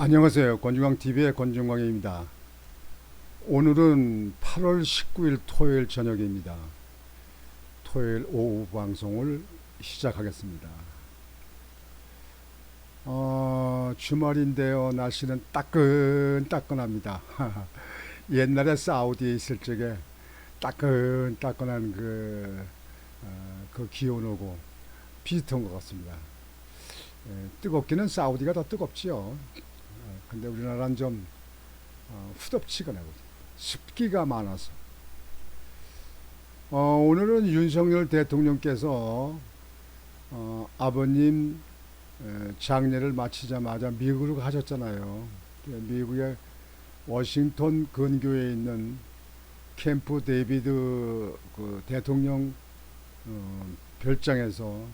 안녕하세요. 권중광TV의 권중광입니다. 오늘은 8월 19일 토요일 저녁입니다. 토요일 오후 방송을 시작하겠습니다. 주말인데요. 날씨는 따끈따끈합니다. 옛날에 사우디에 있을 적에 따끈따끈한 그 기온하고 비슷한 것 같습니다. 뜨겁기는 사우디가 더 뜨겁지요. 근데 우리나라는 좀 후덥지근하고 습기가 많아서 오늘은 윤석열 대통령께서 아버님 장례를 마치자마자 미국으로 가셨잖아요. 미국의 워싱턴 근교에 있는 캠프 데이비드 그 대통령 별장에서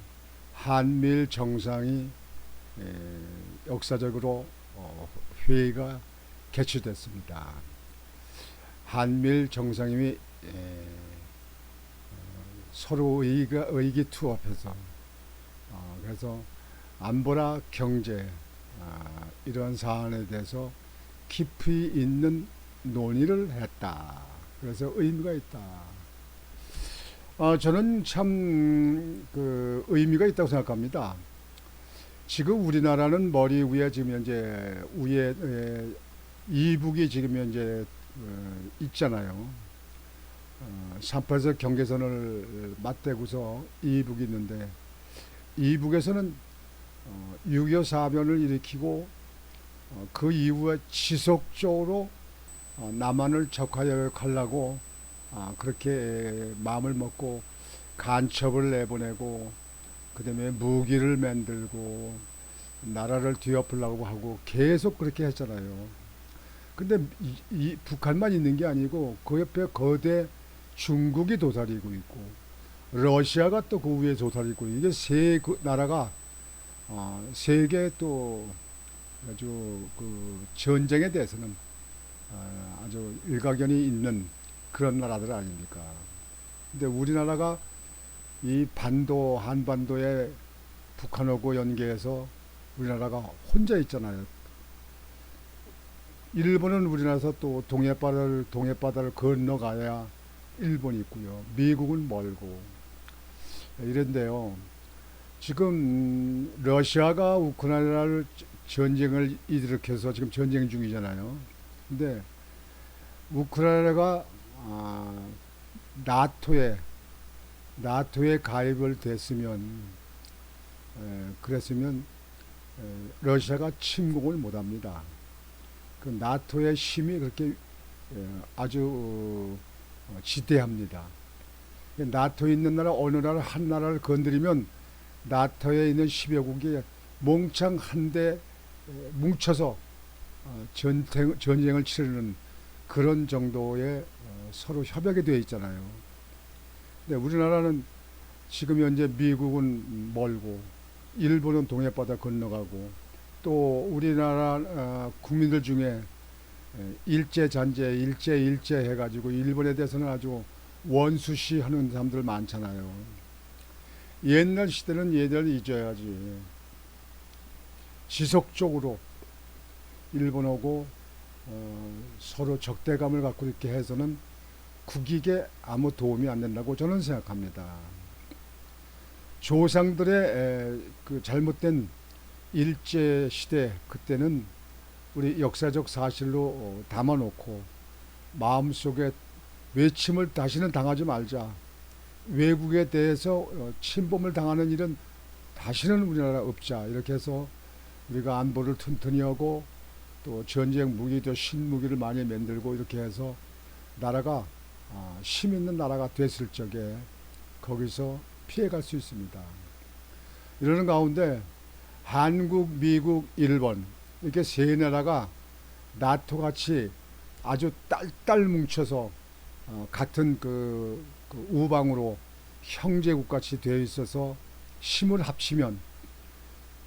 한미일 정상이 역사적으로 회의가 개최됐습니다. 한미일 정상회의 서로 의기투합해서 그래서 안보나 경제 이러한 사안에 대해서 깊이 있는 논의를 했다. 그래서 의미가 있다. 저는 참 그 의미가 있다고 생각합니다. 지금 우리나라는 머리 위에 지금 현재 위에 이북이 지금 현재 있잖아요. 38서 경계선을 맞대고서 이북이 있는데 이북에서는 6.25 사변을 일으키고 그 이후에 지속적으로 남한을 적화하려고 그렇게 마음을 먹고 간첩을 내보내고 그다음에 무기를 만들고 나라를 뒤엎으려고 하고 계속 그렇게 했잖아요. 근데 이 북한만 있는 게 아니고 그 옆에 거대 중국이 도사리고 있고 러시아가 또 그 위에 도사리고 이게 세 나라가 세계 또 아주 그 전쟁에 대해서는 아주 일가견이 있는 그런 나라들 아닙니까? 근데 우리나라가 이 한반도에 북한하고 연계해서 우리나라가 혼자 있잖아요. 일본은 우리나라에서 또 동해바다를 건너가야 일본이 있고요. 미국은 멀고. 이런데요. 지금 러시아가 우크라이나를 전쟁을 일으켜서 지금 전쟁 중이잖아요. 근데 우크라이나가 나토에 가입을 됐으면 그랬으면 러시아가 침공을 못합니다. 그 나토의 힘이 그렇게 아주 지대합니다. 나토에 있는 나라 어느 나라 한 나라를 건드리면 나토에 있는 10여국이 몽창 한데 뭉쳐서 전쟁을 치르는 그런 정도의 서로 협약이 되어 있잖아요. 근데 우리나라는 지금 현재 미국은 멀고 일본은 동해바다 건너가고 또 우리나라 국민들 중에 일제 해가지고 일본에 대해서는 아주 원수시 하는 사람들 많잖아요. 옛날 시대는 얘들 잊어야지. 지속적으로 일본하고 서로 적대감을 갖고 이렇게 해서는 국익에 아무 도움이 안 된다고 저는 생각합니다. 조상들의 그 잘못된 일제 시대 그때는 우리 역사적 사실로 담아놓고 마음속에 외침을 다시는 당하지 말자. 외국에 대해서 침범을 당하는 일은 다시는 우리나라 없자. 이렇게 해서 우리가 안보를 튼튼히 하고 또 전쟁 무기도 신무기를 많이 만들고 이렇게 해서 나라가 힘 있는 나라가 됐을 적에 거기서 피해갈 수 있습니다. 이러는 가운데 한국, 미국, 일본 이렇게 세 나라가 나토 같이 아주 딸딸 뭉쳐서 같은 그 우방으로 형제국 같이 되어 있어서 힘을 합치면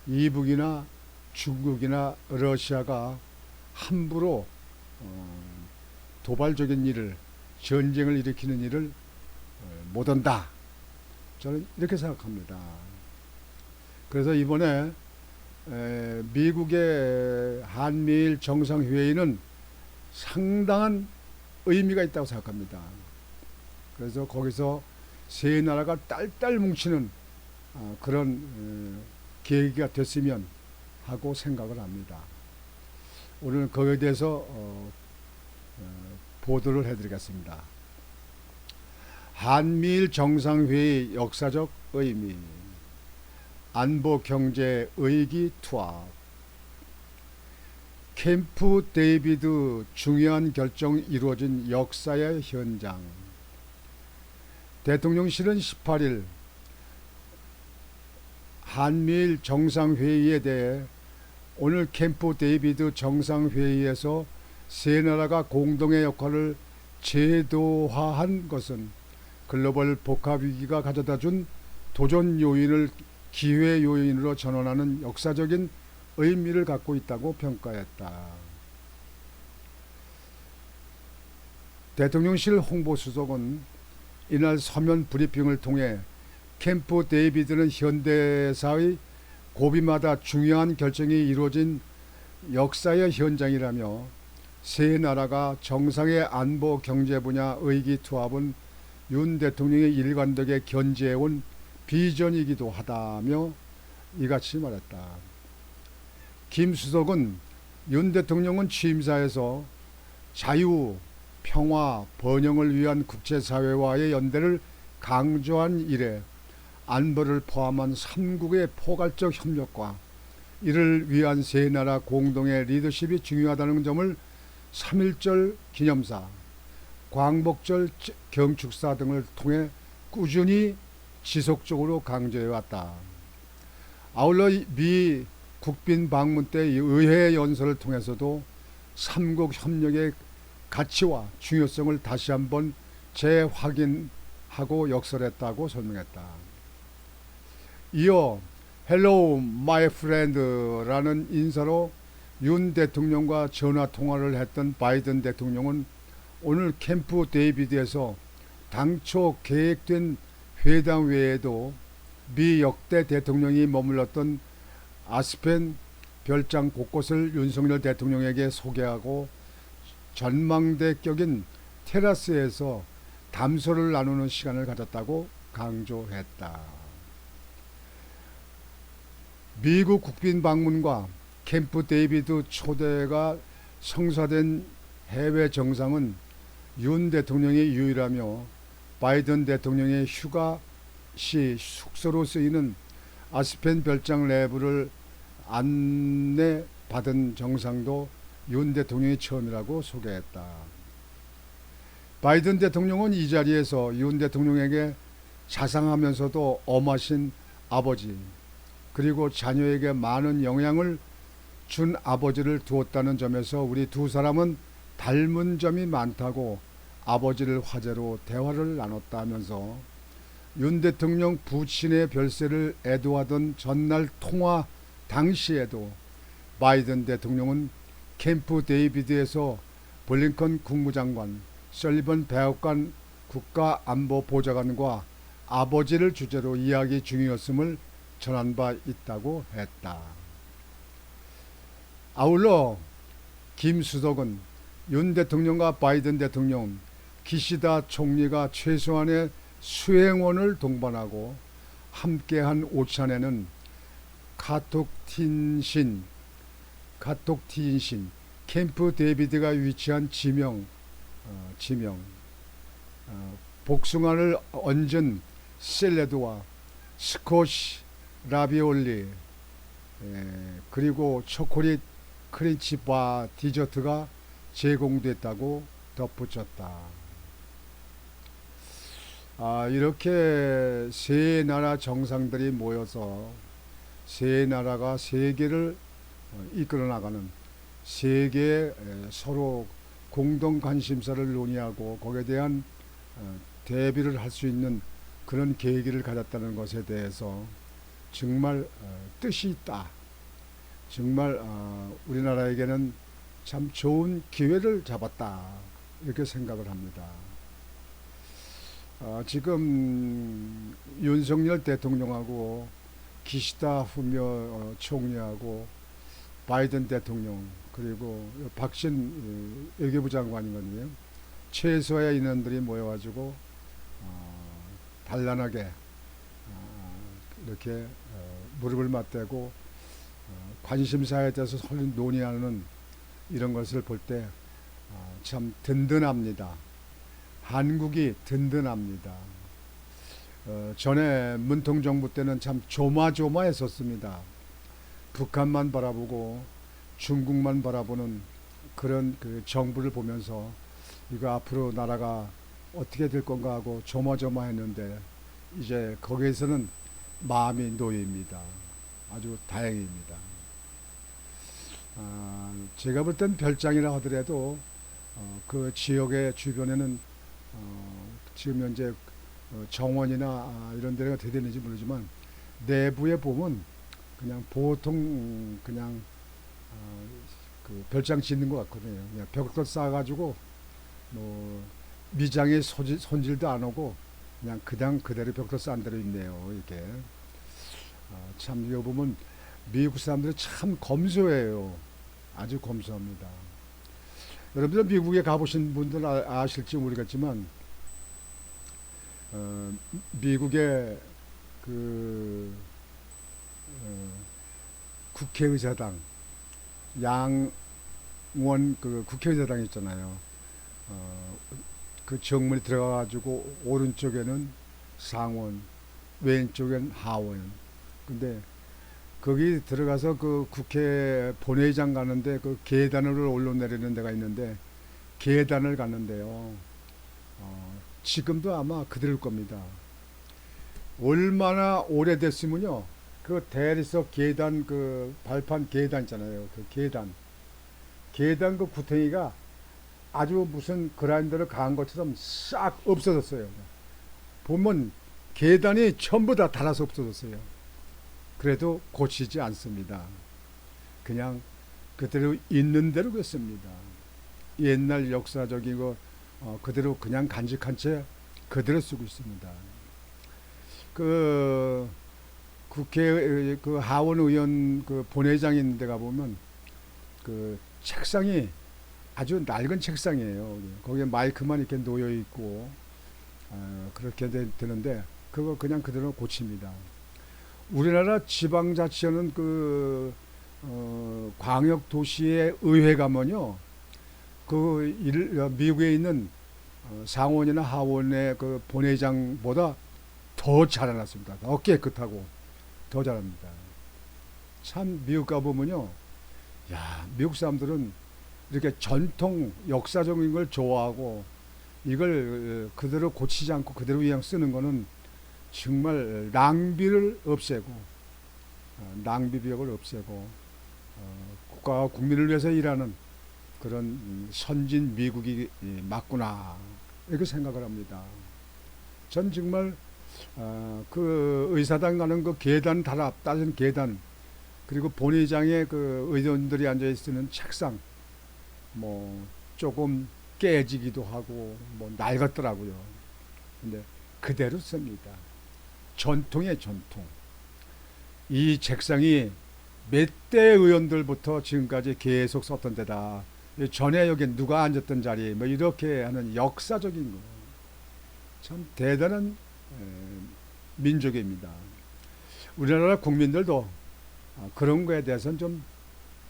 이북이나 중국이나 러시아가 함부로 도발적인 일을 전쟁을 일으키는 일을 못한다. 저는 이렇게 생각합니다. 그래서 이번에 미국의 한미일 정상회의는 상당한 의미가 있다고 생각합니다. 그래서 거기서 세 나라가 딸딸 뭉치는 그런 계기가 됐으면 하고 생각을 합니다. 오늘 거기에 대해서 보도를 해드리겠습니다. 한미일 정상회의 역사적 의미, 안보 경제 의기투합, 캠프 데이비드 중요한 결정 이루어진 역사의 현장. 대통령실은 18일 한미일 정상회의에 대해 오늘 캠프 데이비드 정상회의에서 세 나라가 공동의 역할을 제도화한 것은 글로벌 복합 위기가 가져다준 도전 요인을 기회 요인으로 전환하는 역사적인 의미를 갖고 있다고 평가했다. 대통령실 홍보수석은 이날 서면 브리핑을 통해 캠프 데이비드는 현대사의 고비마다 중요한 결정이 이루어진 역사의 현장이라며 세 나라가 정상의 안보 경제 분야 의기투합은 윤 대통령의 일관되게 견지해온 비전이기도 하다며 이같이 말했다. 김 수석은 윤 대통령은 취임사에서 자유, 평화, 번영을 위한 국제사회와의 연대를 강조한 이래 안보를 포함한 3국의 포괄적 협력과 이를 위한 세 나라 공동의 리더십이 중요하다는 점을 3.1절 기념사, 광복절 경축사 등을 통해 꾸준히 지속적으로 강조해왔다. 아울러 미 국빈 방문 때 의회 연설을 통해서도 3국 협력의 가치와 중요성을 다시 한번 재확인하고 역설했다고 설명했다. 이어 Hello my friend라는 인사로 윤 대통령과 전화통화를 했던 바이든 대통령은 오늘 캠프 데이비드에서 당초 계획된 회담 외에도 미 역대 대통령이 머물렀던 아스펜 별장 곳곳을 윤석열 대통령에게 소개하고 전망대격인 테라스에서 담소를 나누는 시간을 가졌다고 강조했다. 미국 국빈 방문과 캠프 데이비드 초대가 성사된 해외 정상은 윤 대통령이 유일하며 바이든 대통령의 휴가 시 숙소로 쓰이는 아스펜 별장 내부를 안내받은 정상도 윤 대통령이 처음이라고 소개했다. 바이든 대통령은 이 자리에서 윤 대통령에게 자상하면서도 엄하신 아버지 그리고 자녀에게 많은 영향을 준 아버지를 두었다는 점에서 우리 두 사람은 닮은 점이 많다고 아버지를 화제로 대화를 나눴다 하면서 윤 대통령 부친의 별세를 애도하던 전날 통화 당시에도 바이든 대통령은 캠프 데이비드에서 블링컨 국무장관, 설리번 백악관 국가안보보좌관과 아버지를 주제로 이야기 중이었음을 전한 바 있다고 했다. 아울러 김 수석은 윤 대통령과 바이든 대통령, 기시다 총리가 최소한의 수행원을 동반하고 함께한 오찬에는 카톡틴신 캠프 데이비드가 위치한 지명 복숭아를 얹은 샐러드와 스코시 라비올리 그리고 초콜릿 크린치바 디저트가 제공됐다고 덧붙였다. 이렇게 세 나라 정상들이 모여서 세 나라가 세계를 이끌어 나가는 세계의 서로 공동 관심사를 논의하고 거기에 대한 대비를 할 수 있는 그런 계기를 가졌다는 것에 대해서 정말 뜻이 있다. 정말 우리나라에게는 참 좋은 기회를 잡았다. 이렇게 생각을 합니다. 지금 윤석열 대통령하고 기시다 후미오 총리하고 바이든 대통령 그리고 박신 외교부 장관이거든요. 최소의 인원들이 모여가지고 단란하게 이렇게 무릎을 맞대고 관심사에 대해서 서로 논의하는 이런 것을 볼 때 참 든든합니다. 한국이 든든합니다. 전에 문통 정부 때는 참 조마조마했었습니다. 북한만 바라보고 중국만 바라보는 그런 그 정부를 보면서 이거 앞으로 나라가 어떻게 될 건가 하고 조마조마했는데 이제 거기에서는 마음이 놓입니다. 아주 다행입니다. 제가 볼 땐 별장이라 하더라도 그 지역의 주변에는 지금 현재 정원이나 이런 데가 어떻게 되는지 모르지만 내부에 보면 그냥 보통 그냥 그 별장 짓는 것 같거든요. 그냥 벽돌 쌓아가지고 뭐 미장의 손질도 안 하고 그냥 그대로 벽돌 쌓은 대로 있네요. 이렇게 참 이거 보면 미국 사람들이 참 검소해요. 아주 검소합니다. 여러분들 미국에 가보신 분들 아실지 모르겠지만 미국의 그 국회의사당 양원 그 국회의사당 있잖아요. 그 정문에 들어가가지고 오른쪽에는 상원, 왼쪽엔 하원. 근데 거기 들어가서 그 국회 본회의장 가는데 그 계단을 올라내리는 데가 있는데 계단을 갔는데요. 지금도 아마 그대로일 겁니다. 얼마나 오래됐으면요. 그 대리석 계단 그 발판 계단 있잖아요. 그 계단 그 구덩이가 아주 무슨 그라인더를 가한 것처럼 싹 없어졌어요. 보면 계단이 전부 다 닳아서 없어졌어요. 그래도 고치지 않습니다. 그냥 그대로 있는 대로 그렇습니다. 옛날 역사적인 거 그대로 그냥 간직한 채 그대로 쓰고 있습니다. 그 국회 그 하원 의원 그 본회의장 있는 데 가보면 그 책상이 아주 낡은 책상이에요. 거기에 마이크만 이렇게 놓여 있고 그렇게 되는데 그거 그냥 그대로 고칩니다. 우리나라 지방자치하는 그 광역 도시의 의회 가면요, 미국에 있는 상원이나 하원의 그 본회의장보다 더 잘해놨습니다. 더 깨끗하고 더 잘합니다. 참 미국 가보면요, 야 미국 사람들은 이렇게 전통 역사적인 걸 좋아하고 이걸 그대로 고치지 않고 그대로 그냥 쓰는 거는 정말 낭비를 없애고 낭비벽을 없애고 국가와 국민을 위해서 일하는 그런 선진 미국이 맞구나 이렇게 생각을 합니다. 전 정말 그 의사당 가는 그 계단 따진 계단 그리고 본회의장에 그 의원들이 앉아 있는 책상 뭐 조금 깨지기도 하고 뭐 낡았더라고요. 근데 그대로 씁니다. 전통의 전통. 이 책상이 몇 대 의원들부터 지금까지 계속 썼던 데다. 전에 여기 누가 앉았던 자리 뭐 이렇게 하는 역사적인 거. 참 대단한 민족입니다. 우리나라 국민들도 그런 거에 대해서는 좀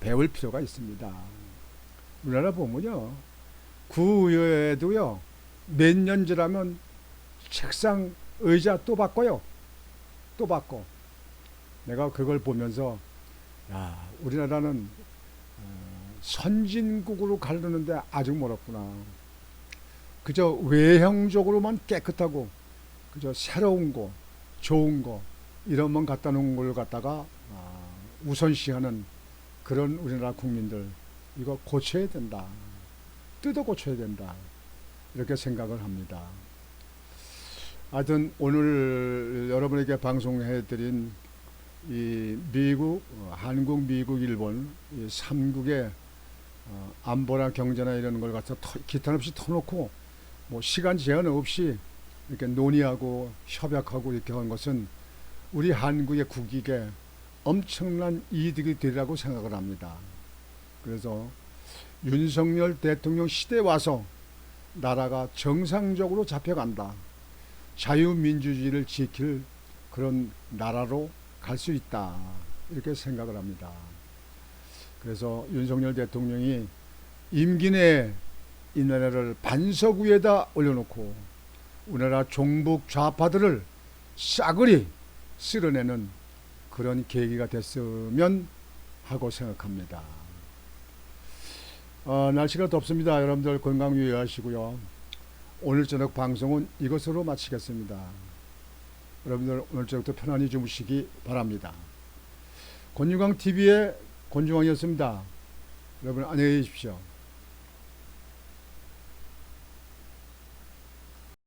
배울 필요가 있습니다. 우리나라 보면요, 구의회도요 몇 년 지나면 책상 의자 또 바꿔요. 또 바꿔. 내가 그걸 보면서 야 우리나라는 선진국으로 가려는데 아직 멀었구나. 그저 외형적으로만 깨끗하고 그저 새로운 거 좋은 거 이런 만 갖다 놓은 걸 갖다가 우선시하는 그런 우리나라 국민들 이거 고쳐야 된다. 뜯어 고쳐야 된다. 이렇게 생각을 합니다. 하여튼 오늘 여러분에게 방송해드린 이 미국, 한국, 미국, 일본 이 3국의 안보나 경제나 이런 걸 갖다 기탄 없이 터놓고 뭐 시간 제한 없이 이렇게 논의하고 협약하고 이렇게 한 것은 우리 한국의 국익에 엄청난 이득이 되리라고 생각을 합니다. 그래서 윤석열 대통령 시대에 와서 나라가 정상적으로 잡혀간다. 자유민주주의를 지킬 그런 나라로 갈 수 있다. 이렇게 생각을 합니다. 그래서 윤석열 대통령이 임기 내에 이 나라를 반석 위에다 올려놓고 우리나라 종북 좌파들을 싸그리 쓸어내는 그런 계기가 됐으면 하고 생각합니다. 날씨가 덥습니다. 여러분들 건강 유의하시고요. 오늘 저녁 방송은 이것으로 마치겠습니다. 여러분들 오늘 저녁도 편안히 주무시기 바랍니다. 권유광TV의 권유광이었습니다. 여러분 안녕히 계십시오.